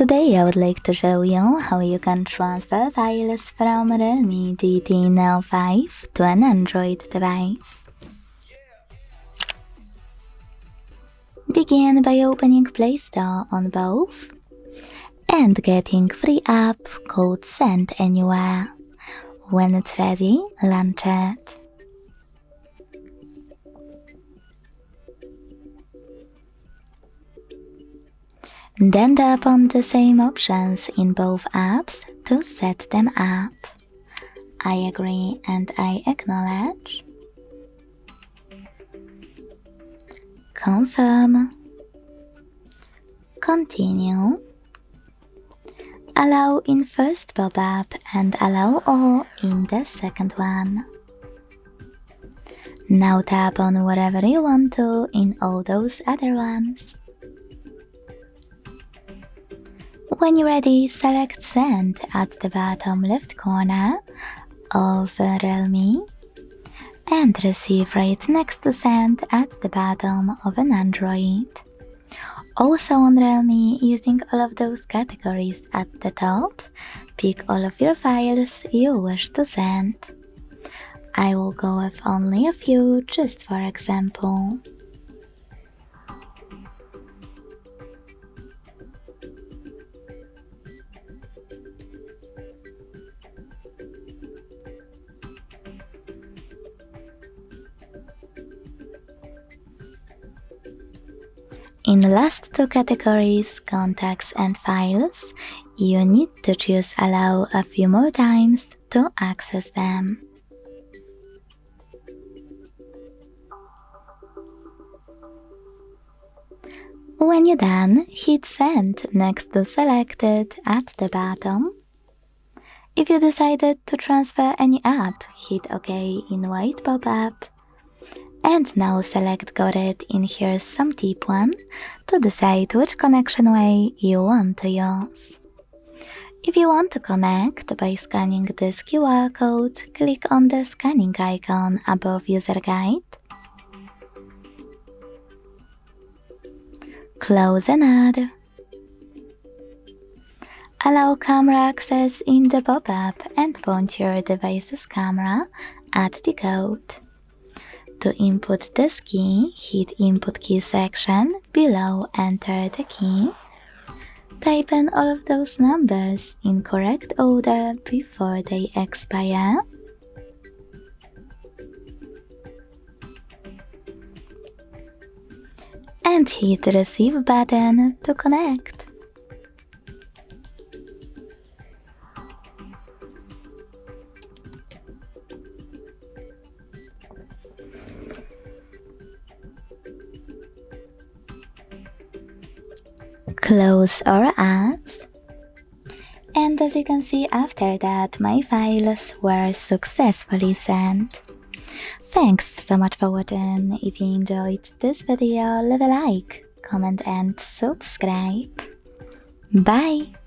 Today I would like to show you how you can transfer files from REALME GT Neo5 to an Android device. Begin by opening Play Store on both and getting free app called Send Anywhere. When it's ready, launch it. Then tap on the same options in both apps to set them up. I agree and I acknowledge. Confirm. Continue. Allow in first pop-up and allow all in the second one. Now tap on whatever you want to in all those other ones. When you're ready, select Send at the bottom left corner of REALME and Receive right next to Send at the bottom of an Android. Also on REALME, using all of those categories at the top, pick all of your files you wish to send. I will go with only a few just for example. In the last two categories, contacts and files, you need to choose Allow a few more times to access them. When you're done, hit Send next to Selected at the bottom. If you decided to transfer any app, hit OK in white pop-up. And now select Got it in Here's Some Tip 1 to decide which connection way you want to use. If you want to connect by scanning this QR code, click on the scanning icon above User Guide. Close and add. Allow camera access in the pop-up and point your device's camera at the code. To input this key, hit Input Key section, below enter the key. Type in all of those numbers in correct order before they expire. And hit the Receive button to connect. Close or ads. And as you can see, after that my files were successfully sent. Thanks so much for watching. If you enjoyed this video, leave a like, comment and subscribe. Bye!